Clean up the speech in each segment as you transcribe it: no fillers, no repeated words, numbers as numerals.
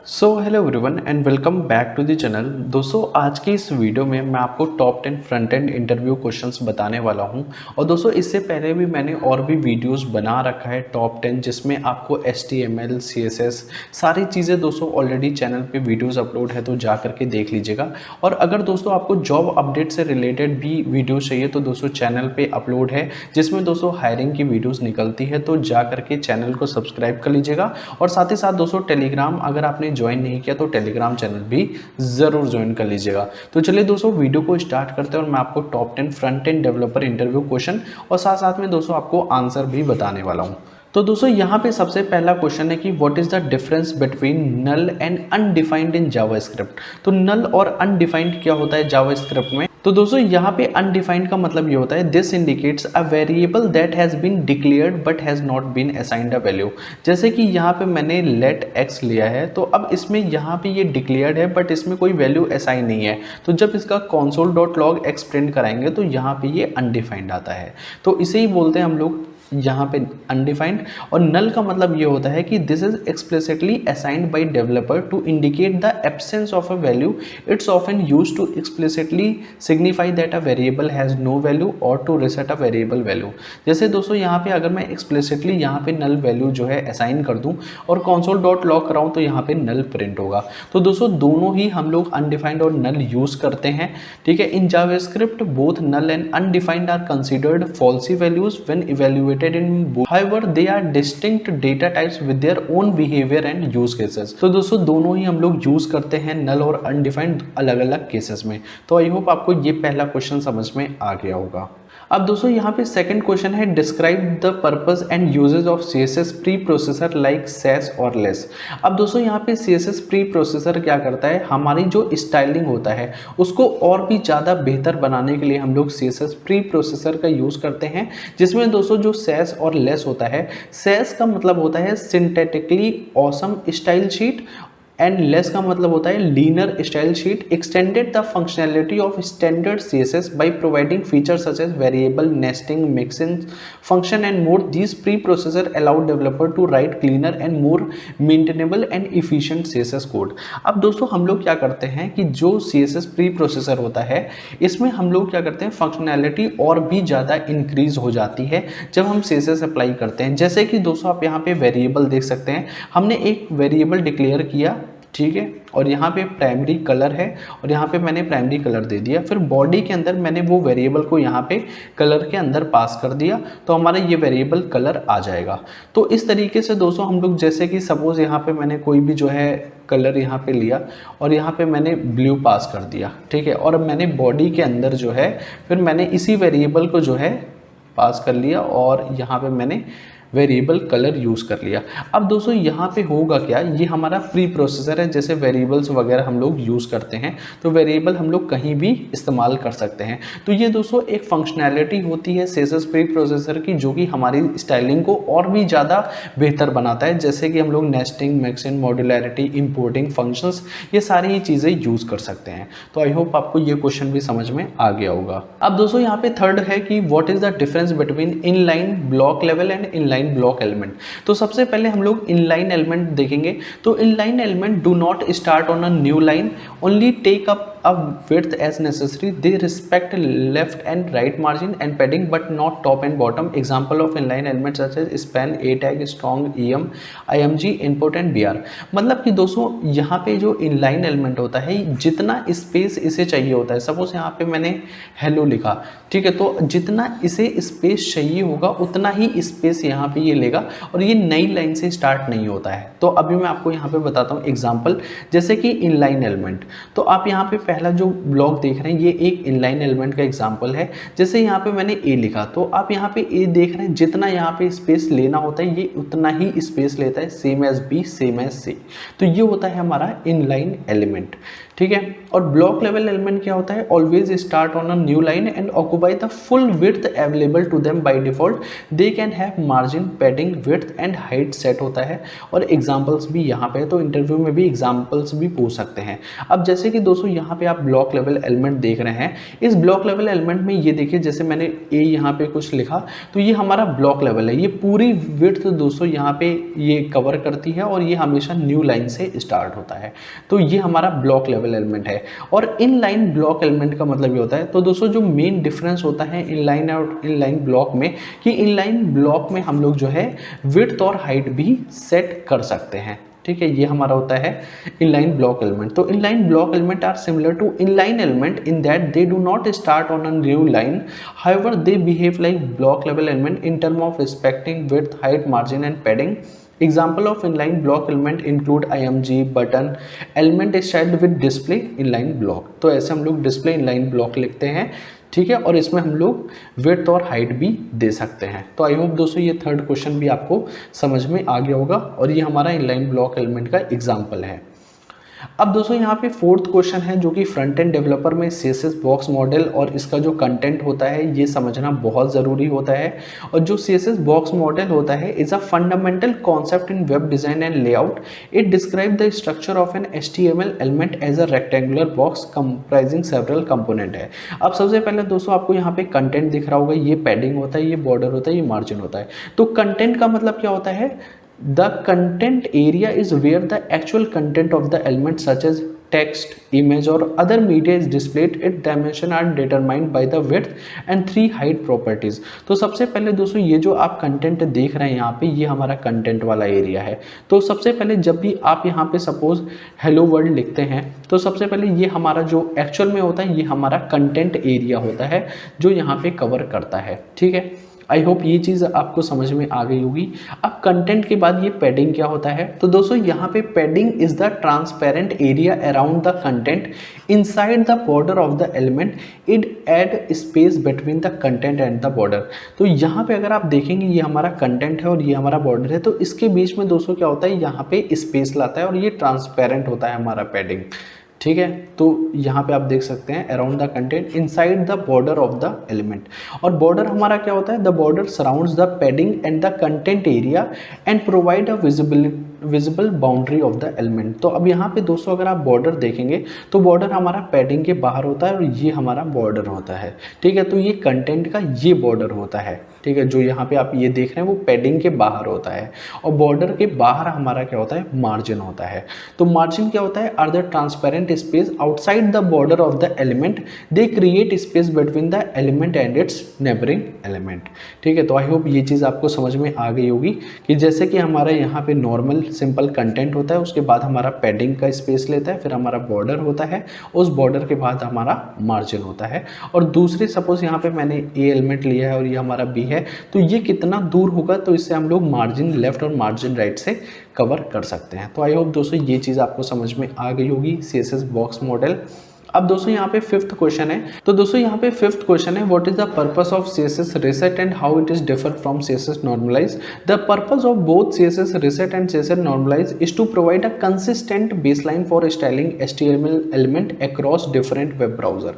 So hello everyone and welcome back to the channel. दोस्तों आज की इस वीडियो में मैं आपको top 10 front end interview questions बताने वाला हूं। और दोस्तों इससे पहले भी मैंने और भी वीडियोस बना रखा है टॉप 10, जिसमें आपको HTML CSS सारी चीज़ें दोस्तों ऑलरेडी चैनल पे वीडियोस अपलोड है, तो जा करके देख लीजिएगा। और अगर दोस्तों आपको जॉब अपडेट से रिलेटेड भी वीडियो चाहिए तो दोस्तों चैनल पर अपलोड है, जिसमें दोस्तों हायरिंग की वीडियोज़ निकलती है, तो जा करके चैनल को सब्सक्राइब कर लीजिएगा। और साथ ही साथ दोस्तों टेलीग्राम अगर आपने ज्वाइन नहीं किया तो टेलीग्राम चैनल भी जरूर ज्वाइन कर लीजिएगा। तो चलिए दोस्तों वीडियो को स्टार्ट करते हैं और मैं आपको top 10 front end developer interview question और साथ साथ में दोस्तों आपको आंसर भी बताने वाला हूं। तो दोस्तों यहाँ पे सबसे पहला क्वेश्चन है कि what is the difference between null and undefined in JavaScript. तो नल और अनडिफाइंड क्या होता है जावास्क्रिप्ट में? तो दोस्तों यहाँ पे अनडिफाइंड का मतलब ये होता है this indicates a variable that has been declared but has not been assigned a value. जैसे कि यहाँ पे मैंने लेट एक्स लिया है, तो अब इसमें यहाँ पे ये डिक्लेयर्ड है बट इसमें कोई वैल्यू असाइन नहीं है, तो जब इसका console.log एक्स प्रिंट कराएंगे तो यहाँ पे ये अनडिफाइंड आता है। तो इसे ही बोलते हैं हम लोग यहाँ पे अनडिफाइंड। और नल का मतलब ये होता है कि this is explicitly assigned by developer to indicate the absence of a value. It's often use to explicitly signify that a variable has no value और to reset a variable value. जैसे दोस्तों यहाँ पे अगर मैं एक्सप्लिसिटली यहाँ पे null value जो है असाइन कर दूँ और console.log कराऊँ तो यहाँ पे नल प्रिंट होगा। तो दोस्तों दोनों ही हम लोग अनडिफाइंड और नल यूज़ करते हैं, ठीक है। In JavaScript both null and undefined are considered falsy values when evaluated in both. However, they are distinct data types with their own behavior and use cases. तो दोस्तों दोनों ही हम लोग यूज करते हैं नल और अनडिफाइंड अलग अलग केसेस में। तो आई होप आपको ये पहला क्वेश्चन समझ में आ गया होगा। अब दोस्तों यहाँ पे सेकंड क्वेश्चन है describe the purpose and uses of CSS preprocessor like Sass और लेस। अब दोस्तों यहाँ पे CSS प्री प्रोसेसर क्या करता है, हमारी जो स्टाइलिंग होता है उसको और भी ज़्यादा बेहतर बनाने के लिए हम लोग CSS प्री प्रोसेसर का यूज़ करते हैं, जिसमें दोस्तों जो सैस और लेस होता है, सैस का मतलब होता है syntactically awesome style sheet and Less का मतलब होता है leaner style sheet. Extended the functionality of standard CSS by providing features such as variable nesting mixing function and more. This preprocessor allow developer to write cleaner and more maintainable and efficient CSS code. अब दोस्तों हम लोग क्या करते हैं कि जो CSS pre processor होता है इसमें हम लोग क्या करते हैं फंक्शनैलिटी और भी ज़्यादा इंक्रीज हो जाती है जब हम CSS अप्लाई करते हैं। जैसे कि दोस्तों आप यहाँ पे वेरिएबल देख सकते हैं, हमने एक वेरिएबल डिक्लेयर किया, ठीक है, और यहाँ पे प्राइमरी कलर है और यहाँ पे मैंने प्राइमरी कलर दे दिया, फिर बॉडी के अंदर मैंने वो वेरिएबल को यहाँ पे कलर के अंदर पास कर दिया, तो हमारा ये वेरिएबल कलर आ जाएगा। तो इस तरीके से दोस्तों हम लोग जैसे कि सपोज यहाँ पे मैंने कोई भी जो है कलर यहाँ पे लिया और यहाँ पे मैंने ब्लू पास कर दिया, ठीक है, और मैंने बॉडी के अंदर जो है फिर मैंने इसी वेरिएबल को जो है पास कर लिया और यहाँ पे मैंने वेरिएबल कलर यूज़ कर लिया। अब दोस्तों यहाँ पे होगा क्या, ये हमारा प्री प्रोसेसर है, जैसे वेरिएबल्स वगैरह हम लोग यूज़ करते हैं तो वेरिएबल हम लोग कहीं भी इस्तेमाल कर सकते हैं। तो ये दोस्तों एक फंक्शनैलिटी होती है CSS प्री प्रोसेसर की जो कि हमारी स्टाइलिंग को और भी ज़्यादा बेहतर बनाता है, जैसे कि हम लोग nesting mixing modularity importing functions ये सारी ही चीज़ें यूज़ कर सकते हैं। तो आई होप आपको ये क्वेश्चन भी समझ में आ गया होगा। अब दोस्तों यहाँ पे थर्ड है कि what is the difference between inline block level and inline block element. तो सबसे पहले हम लोग इनलाइन एलिमेंट देखेंगे। तो inline element do not start on a new line, only take up a width as necessary. They respect left and right margin and padding but not top and bottom. Example of inline elements such as span, a tag, strong, em, img, input and br। मतलब कि दोस्तों यहाँ पे जो inline element होता है जितना space इसे चाहिए होता है, सपोज यहाँ पे मैंने हेलो लिखा, ठीक है, तो जितना इसे स्पेस चाहिए होगा उतना ही स्पेस यहाँ पे ये लेगा और ये नई लाइन से स्टार्ट नहीं होता है। तो अभी मैं आपको यहाँ पे बताता हूँ एग्जाम्पल, जैसे कि इनलाइन एलिमेंट। तो आप यहाँ पे पहला जो ब्लॉक देख रहे हैं ये एक इनलाइन एलिमेंट का एग्जांपल है। जैसे यहाँ पे मैंने ए लिखा तो आप यहाँ पे ए देख रहे हैं, जितना यहाँ पे स्पेस लेना होता है ये उतना ही स्पेस लेता है, same as B same as C. तो ये होता है हमारा इनलाइन एलिमेंट, ठीक है। और ब्लॉक लेवल एलिमेंट क्या होता है, always start on a new line and occupy the full width available to them by default, they can have margin, padding, width and height set होता है। और एग्जांपल्स भी यहाँ पे, तो इंटरव्यू में भी एग्जांपल्स भी पूछ सकते हैं। अब जैसे कि दोस्तों यहाँ पे आप ब्लॉक लेवल एलिमेंट देख रहे हैं, इस ब्लॉक लेवल एलिमेंट में ये देखिए, जैसे मैंने ए यहाँ पे कुछ लिखा, तो ये हमारा ब्लॉक लेवल है, ये पूरी विड्थ दोस्तों यहाँ पे ये कवर करती है और ये हमेशा न्यू लाइन से स्टार्ट होता है। तो ये हमारा ब्लॉक लेवल एलिमेंट है। और इन लाइन ब्लॉक एलिमेंट का मतलब ये होता है, तो दोस्तों जो मेन डिफरेंस होता है इन लाइन और इन लाइन ब्लॉक में, कि इन लाइन ब्लॉक में हम लोग जो है विड्थ और हाइट भी सेट कर सकते हैं। ठीक है, ये हमारा होता है इनलाइन ब्लॉक एलिमेंट। तो inline block element are similar to inline element in that they do not start on a new line, however they behave like block level element in term of respecting width, height, margin and padding. Example of inline block element include IMG, button, element styled with display inline block। तो ऐसे हम लोग display inline block लिखते हैं, ठीक है। और इसमें हम लोग विड्थ और हाइट भी दे सकते हैं। तो आई होप दोस्तों ये थर्ड क्वेश्चन भी आपको समझ में आ गया होगा, और ये हमारा इनलाइन ब्लॉक एलिमेंट का एग्जाम्पल है। अब दोस्तों यहाँ पे फोर्थ क्वेश्चन है, जो कि फ्रंट एंड डेवलपर में CSS बॉक्स मॉडल और इसका जो कंटेंट होता है ये समझना बहुत ज़रूरी होता है। और जो CSS बॉक्स मॉडल होता है is a fundamental concept in web design and layout. It describe the structure of an HTML element as a rectangular box comprising several component है। अब सबसे पहले दोस्तों आपको यहाँ पे कंटेंट दिख रहा होगा, ये पैडिंग होता है, ये बॉर्डर होता है, ये मार्जिन होता है। तो कंटेंट का मतलब क्या होता है, the content area is where the actual content of the element such as text, image or other media is displayed. Its dimension are determined by the width and 3 height properties। तो सबसे पहले दोस्तों ये जो आप कंटेंट देख रहे हैं यहाँ पे, ये हमारा कंटेंट वाला एरिया है। तो सबसे पहले जब भी आप यहाँ पे सपोज हेलो वर्ल्ड लिखते हैं, तो सबसे पहले ये हमारा जो एक्चुअल में होता है, ये हमारा कंटेंट एरिया होता है जो यहाँ पे कवर करता है। ठीक है, आई होप ये चीज़ आपको समझ में आ गई होगी। अब कंटेंट के बाद ये पैडिंग क्या होता है, तो दोस्तों यहाँ पे padding is the transparent area around the content inside the border of the element. It add space between the content and the border. तो यहाँ पे अगर आप देखेंगे, ये हमारा कंटेंट है और ये हमारा बॉर्डर है, तो इसके बीच में दोस्तों क्या होता है, यहाँ पे स्पेस लाता है और ये ट्रांसपेरेंट होता है हमारा पैडिंग। ठीक है, तो यहाँ पे आप देख सकते हैं around the content inside the border of the element. और बॉर्डर हमारा क्या होता है, the border surrounds the padding and the content area and provide a visible boundary of the element. तो अब यहाँ पे दोस्तों अगर आप बॉर्डर देखेंगे, तो बॉर्डर हमारा पैडिंग के बाहर होता है और ये हमारा बॉर्डर होता है। ठीक है, तो ये कंटेंट का ये बॉर्डर होता है। ठीक है, जो यहाँ पे आप ये देख रहे हैं वो पैडिंग के बाहर होता है, और बॉर्डर के बाहर हमारा क्या होता है, मार्जिन होता है। तो मार्जिन क्या होता है, are the transparent space outside the border of the element, they create space between the element and its neighbouring element. ठीक है, तो आई होप ये चीज़ आपको समझ में आ गई होगी, कि जैसे कि हमारा यहाँ पे नॉर्मल सिंपल कंटेंट होता है, उसके बाद हमारा पैडिंग का स्पेस लेता है, फिर हमारा बॉर्डर होता है, उस बॉर्डर के बाद हमारा मार्जिन होता है। और दूसरी सपोज यहाँ पे मैंने ए एलिमेंट लिया है और ये हमारा बी है, तो ये कितना दूर होगा, तो इससे हम लोग मार्जिन लेफ्ट और मार्जिन राइट से कवर कर सकते हैं। तो आई होप दोस्तों ये चीज़ आपको समझ में आ गई होगी CSS बॉक्स मॉडल। अब दोस्तों यहाँ पे फिफ्थ क्वेश्चन है, तो दोस्तों यहाँ पे फिफ्थ क्वेश्चन है, what is the purpose of CSS reset and how it is differ from CSS normalize। The purpose of both CSS reset and CSS normalize is to provide a consistent baseline for styling HTML element across different web browser.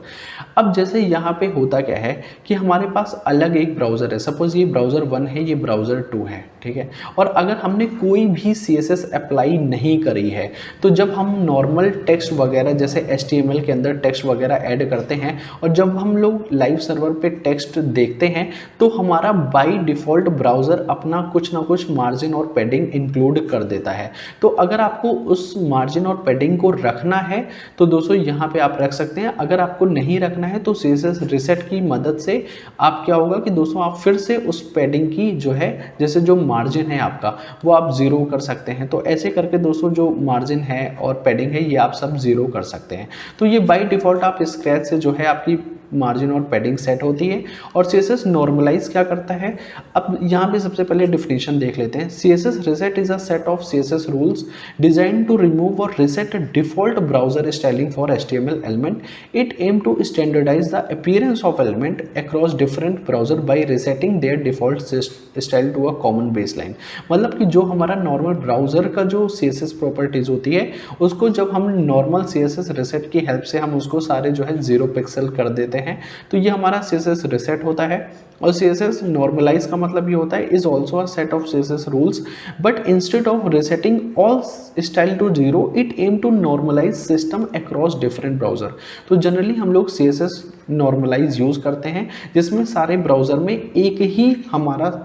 अब जैसे यहाँ पे होता क्या है कि हमारे पास अलग एक ब्राउजर है, सपोज ये ब्राउजर 1 है, ये ब्राउजर 2 है, ठीक है। और अगर हमने कोई भी CSS अप्लाई नहीं करी है, तो जब हम नॉर्मल टेक्स्ट वगैरह जैसे HTML के अंदर टेक्स्ट वगैरह ऐड करते हैं, और जब हम लोग लाइव सर्वर पे टेक्स्ट देखते हैं, तो हमारा बाय डिफ़ॉल्ट ब्राउज़र अपना कुछ ना कुछ मार्जिन और पैडिंग इंक्लूड कर देता है। तो अगर आपको उस मार्जिन और पैडिंग को रखना है, तो दोस्तों यहाँ पे आप रख सकते हैं। अगर आपको नहीं रखना है, तो CSS रिसेट की मदद से आप क्या होगा कि दोस्तों आप फिर से उस पैडिंग की जो है, जैसे जो मार्जिन है आपका, वो आप ज़ीरो कर सकते हैं। तो ऐसे करके दोस्तों जो मार्जिन है और पैडिंग है, ये आप सब ज़ीरो कर सकते हैं। तो ये बाय डिफ़ॉल्ट आप स्क्रैच से जो है आपकी मार्जिन और पैडिंग सेट होती है। और CSS नॉर्मलाइज क्या करता है, अब यहाँ पे सबसे पहले डिफिनेशन देख लेते हैं। CSS reset is a set of CSS rules designed to remove or reset default browser styling for HTML element. It aims to standardize the appearance of element across different browser by resetting their default style to a common baseline। मतलब कि जो हमारा normal browser का जो CSS properties होती है उसको जब हम नॉर्मल CSS रिसेट की हेल्प से हम उसको सारे जो है 0 पिक्सल कर देते हैं तो ये हमारा CSS रिसेट होता है। और CSS नॉर्मलाइज का मतलब ये होता है is also a set of CSS rules but instead of resetting all style to 0 it aim to normalize system across different browser. तो जनरली हम लोग CSS नॉर्मलाइज यूज करते हैं जिसमें सारे ब्राउजर में एक ही हमारा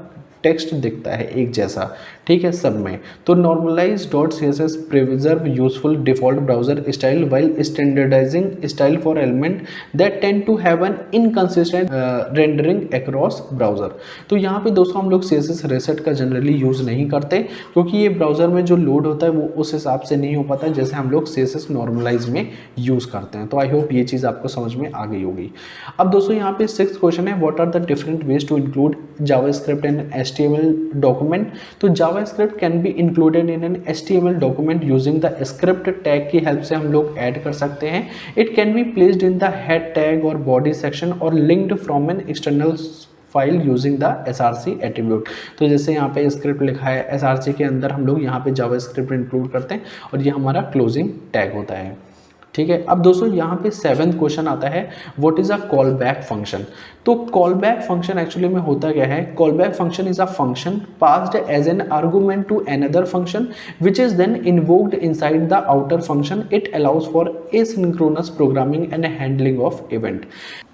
टेक्स्ट दिखता है एक जैसा, ठीक है, सब में। तो normalize dot CSS preserve useful default browser style while standardising style for element that tend to have an inconsistent rendering across browser. तो यहाँ पे दोस्तों हम लोग CSS रिसेट का जनरली यूज़ नहीं करते क्योंकि ये ब्राउजर में जो लोड होता है वो उस हिसाब से नहीं हो पाता जैसे हम लोग CSS नॉर्मलाइज में यूज़ करते हैं। तो आई होप ये चीज़ आपको समझ में आ गई होगी। अब दोस्तों यहाँ पे 6th क्वेश्चन है, what are the different ways to include JavaScript in HTML document। तो JavaScript can be included in an HTML document using the script tag की हेल्प से हम लोग ऐड कर सकते हैं। It can be placed in the head tag और body section और linked from an external file using the SRC attribute. तो जैसे यहाँ पे स्क्रिप्ट लिखा है SRC के अंदर हम लोग यहाँ पे JavaScript इंक्लूड करते हैं और ये हमारा क्लोजिंग टैग होता है, ठीक है। अब दोस्तों यहाँ पे 7th क्वेश्चन आता है, what is a callback function. तो कॉल बैक फंक्शन एक्चुअली में होता क्या है, callback function is a function passed as an argument to another function which is then invoked inside the outer function. It allows for asynchronous programming and handling of event.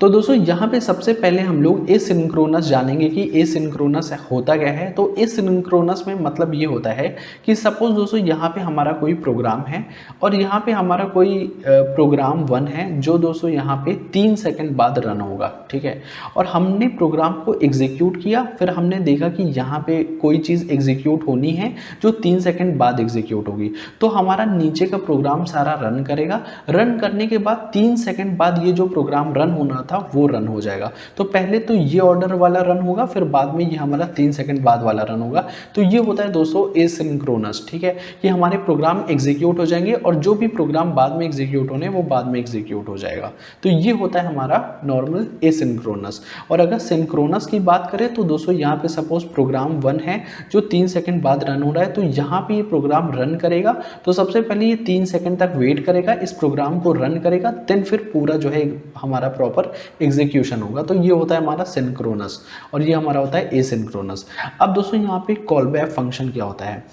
तो दोस्तों यहाँ पे सबसे पहले हम लोग एसिंक्रोनस जानेंगे कि एसिंक्रोनस होता क्या है। तो एसिंक्रोनस में मतलब ये होता है कि सपोज दोस्तों यहाँ पे हमारा कोई प्रोग्राम है और यहाँ पे हमारा कोई प्रोग्राम 1 है जो दोस्तों यहाँ पे 3 सेकंड बाद रन होगा, ठीक है। और हमने प्रोग्राम को एग्जीक्यूट किया, फिर हमने देखा कि यहाँ पे कोई चीज़ एग्जीक्यूट होनी है जो 3 सेकंड बाद एग्जीक्यूट होगी। तो हमारा नीचे का प्रोग्राम सारा रन करेगा, रन करने के बाद 3 सेकंड बाद ये जो प्रोग्राम रन होना था वो रन हो जाएगा। तो पहले तो ये ऑर्डर वाला रन होगा, फिर बाद में ये हमारा 3 सेकंड बाद वाला रन होगा। तो ये होता है दोस्तों एसिंक्रोनस, ठीक है। ये हमारे प्रोग्राम एग्जीक्यूट हो जाएंगे और जो भी प्रोग्राम बाद में एग्जीक्यूट होने वो बाद में एग्जीक्यूट हो जाएगा। तो ये होता है हमारा नॉर्मल एसिंक्रोनस। और अगर सिंक्रोनस की बात करें तो दोस्तों यहाँ पे सपोज प्रोग्राम 1 है जो 3 सेकंड बाद रन हो रहा है, तो यहाँ पे ये प्रोग्राम रन करेगा। तो सबसे पहले ये 3 सेकंड तक वेट करेगा, इस प्रोग्राम को रन करेगा, देन फिर पूरा जो है हमारा प्रॉपर एग्जीक्यूशन होगा। तो ये होता है हमारा सिंक्रोनस और ये हमारा होता है एसिंक्रोनस। अब दोस्तों यहाँ पे कॉल बैक फंक्शन क्या होता है।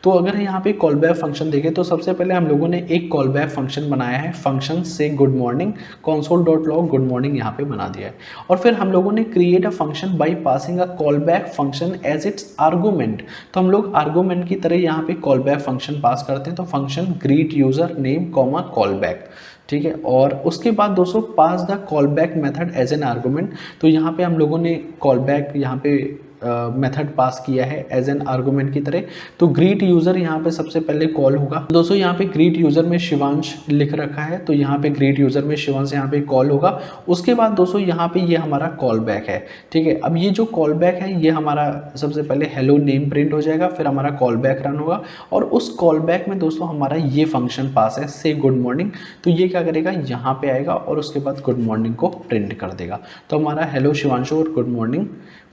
तो अगर यहाँ पे कॉल बैक फंक्शन देखें तो सबसे पहले हम लोगों ने एक कॉल बैक फंक्शन बनाया है, फंक्शन से good morning console.log good morning यहाँ पे बना दिया है। और फिर हम लोगों ने create a function by passing a callback function as its argument. तो हम लोग आर्गूमेंट की तरह यहाँ पे कॉल बैक फंक्शन पास करते हैं। तो function greet user name comma callback, ठीक है। और उसके बाद दोस्तों pass the callback method as an argument. तो यहाँ पे हम लोगों ने कॉल बैक यहाँ पे मेथड पास किया है एज एन आर्गूमेंट की तरह। तो ग्रीट यूज़र यहाँ पे सबसे पहले कॉल होगा। दोस्तों यहाँ पे ग्रीट यूज़र में शिवांश लिख रखा है, तो यहाँ पे ग्रीट यूज़र में शिवांश यहाँ पे कॉल होगा। उसके बाद दोस्तों यहाँ पे ये हमारा कॉल बैक है, ठीक है। अब ये जो कॉल बैक है ये हमारा सबसे पहले हेलो नेम प्रिंट हो जाएगा, फिर हमारा कॉल बैक रन होगा और उस कॉल बैक में दोस्तों हमारा ये फंक्शन पास है से गुड मॉर्निंग। तो ये क्या करेगा, यहाँ पे आएगा और उसके बाद गुड मॉर्निंग को प्रिंट कर देगा। तो हमारा हेलो शिवांशु और गुड मॉर्निंग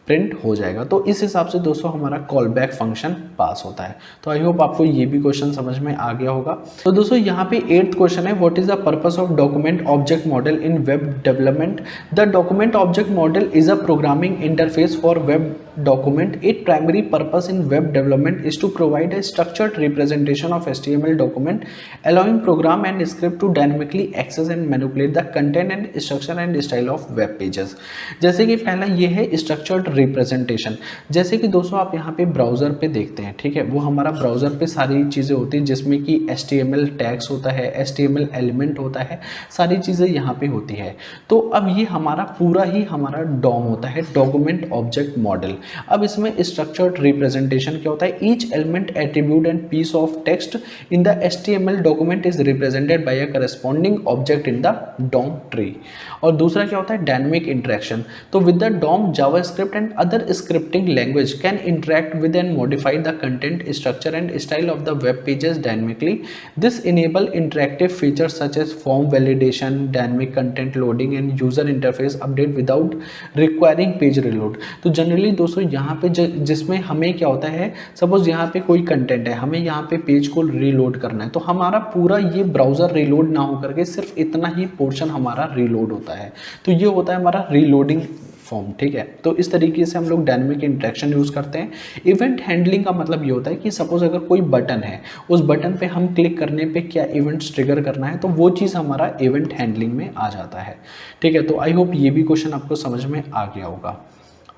प्रिंट हो जाएगा। तो इस हिसाब से दोस्तों हमारा कॉल बैक फंक्शन पास होता है। तो आई होप आपको ये भी क्वेश्चन समझ में आ गया होगा। तो दोस्तों यहाँ पे 8th क्वेश्चन है, what is the purpose of document object model in web development. The document object model is a programming interface for web document. Its primary purpose in web development is to provide a structured representation of HTML document, allowing program and script to dynamically access and manipulate the content and structure and style of web pages। जैसे कि पहला ये है structured representation। जैसे कि दोस्तों आप यहाँ पे ब्राउज़र पे देखते हैं, ठीक है, वो हमारा ब्राउज़र पे सारी चीज़ें होती हैं जिसमें कि HTML टैग्स होता है, HTML एलिमेंट होता है, सारी चीज़ें यहाँ पे होती है। तो अब ये हमारा पूरा ही हमारा डॉम होता है, डॉक्यूमेंट ऑब्जेक्ट मॉडल। अब इसमें स्ट्रक्चर्ड रिप्रेजेंटेशन क्या होता है, each element, attribute and piece of text in the HTML document is represented by a corresponding object in the DOM tree. और दूसरा क्या होता है, डायनेमिक इंटरेक्शन। तो with the DOM, JavaScript and other scripting language can interact with and modify the content, structure and style of the web pages dynamically. This enable interactive features such as form validation, dynamic content loading and user interface update without requiring page reload. तो generally दोस्तों यहाँ पे जिसमें हमें क्या होता है, suppose यहाँ पे कोई कंटेंट है, हमें यहाँ पे पेज को रीलोड करना है, तो हमारा पूरा ये ब्राउज़र रीलोड ना हो करके सिर्फ इतना ही पोर्शन हमारा रीलोड होता है। तो ये होता है हमारा रीलोडिंग फॉर्म, ठीक है। तो इस तरीके से हम लोग डायनेमिक इंटरेक्शन यूज़ करते हैं। इवेंट हैंडलिंग का मतलब ये होता है कि सपोज अगर कोई बटन है, उस बटन पे हम क्लिक करने पे क्या इवेंट्स ट्रिगर करना है, तो वो चीज़ हमारा इवेंट हैंडलिंग में आ जाता है, ठीक है। तो आई होप ये भी क्वेश्चन आपको समझ में आ गया होगा।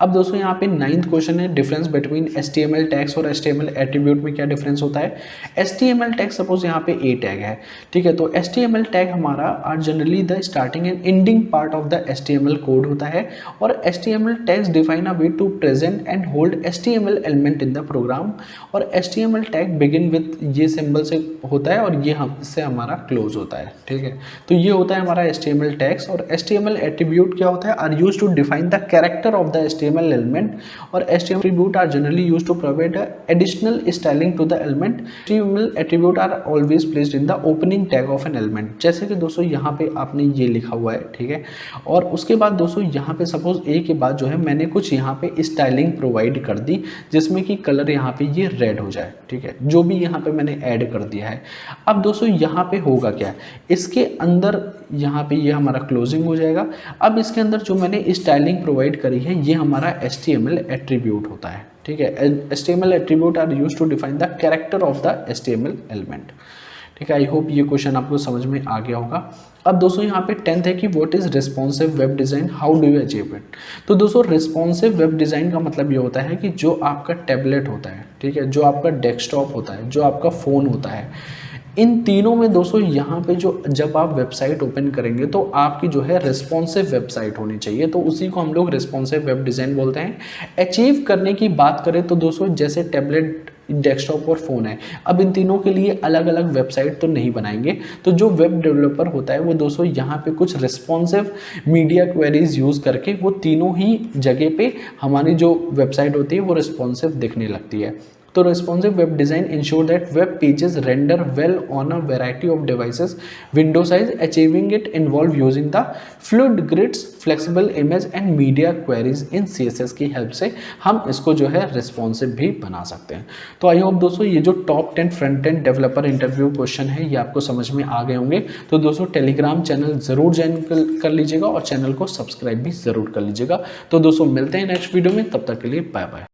अब दोस्तों यहाँ पे 9th क्वेश्चन है, डिफरेंस बिटवीन HTML टैग्स और HTML एट्रीब्यूट में क्या डिफरेंस होता है। HTML टैग सपोज यहाँ पे A टैग है, ठीक है। तो HTML टैग हमारा are generally the starting and ending part of the HTML code होता है, और HTML tags define a way to present and hold HTML element in the program. और HTML टैग बिगिन विथ ये symbol से होता है और ये इससे हमारा क्लोज होता है, ठीक है। तो ये होता है हमारा HTML टैग्स। और HTML एट्रीब्यूट क्या होता है, are use to define the character of the HTML element, और HTML attribute are generally used to provide additional styling to the element. HTML attribute are always placed in the opening tag of an element। जैसे कि दोस्तों यहाँ पे आपने ये लिखा हुआ है, ठीक है। और उसके बाद दोस्तों यहाँ पे सपोज A के बाद जो है मैंने कुछ यहाँ पे स्टाइलिंग प्रोवाइड कर दी, जिसमें कि कलर यहाँ पे ये रेड हो जाए, ठीक है, जो भी यहाँ पे मैंने ऐड कर दिया है। अब दोस्तों यहाँ पे होगा क्या, इसके अंदर यहाँ पे ये हमारा क्लोजिंग हो जाएगा। अब इसके अंदर जो मैंने स्टाइलिंग प्रोवाइड करी है, ये हमारा HTML एट्रीब्यूट होता है, ठीक है। HTML attribute are used to define the character of the HTML element, ठीक है। आई होप ये क्वेश्चन आपको समझ में आ गया होगा। अब दोस्तों यहाँ पे 10th है कि what is responsive web design, how do you achieve it. तो दोस्तों रिस्पॉन्सिव वेब डिज़ाइन का मतलब ये होता है कि जो आपका टैबलेट होता है, ठीक है, जो आपका डेस्कटॉप होता है, जो आपका फ़ोन होता है, इन तीनों में दोस्तों यहाँ पे जो जब आप वेबसाइट ओपन करेंगे तो आपकी जो है रिस्पॉन्सिव वेबसाइट होनी चाहिए। तो उसी को हम लोग रिस्पॉन्सिव वेब डिज़ाइन बोलते हैं। अचीव करने की बात करें तो दोस्तों जैसे टैबलेट, डेस्कटॉप और फ़ोन है, अब इन तीनों के लिए अलग अलग वेबसाइट तो नहीं बनाएंगे। तो जो वेब डेवलपर होता है वो दोस्तों यहाँ पे कुछ रिस्पॉन्सिव मीडिया क्वेरीज यूज़ करके वो तीनों ही जगह पे हमारी जो वेबसाइट होती है वो रिस्पॉन्सिव दिखने लगती है। तो responsive web design ensure that web pages render well on a variety of devices. Window size achieving it involve using the fluid grids, flexible image and media queries in CSS की help से हम इसको जो है responsive भी बना सकते हैं। तो आई होप दोस्तों ये जो top 10 front end developer interview question है ये आपको समझ में आ गए होंगे। तो दोस्तों टेलीग्राम चैनल ज़रूर ज्वाइन कर लीजिएगा और चैनल को सब्सक्राइब भी ज़रूर कर लीजिएगा। तो दोस्तों मिलते हैं नेक्स्ट वीडियो में, तब तक के लिए बाय बाय।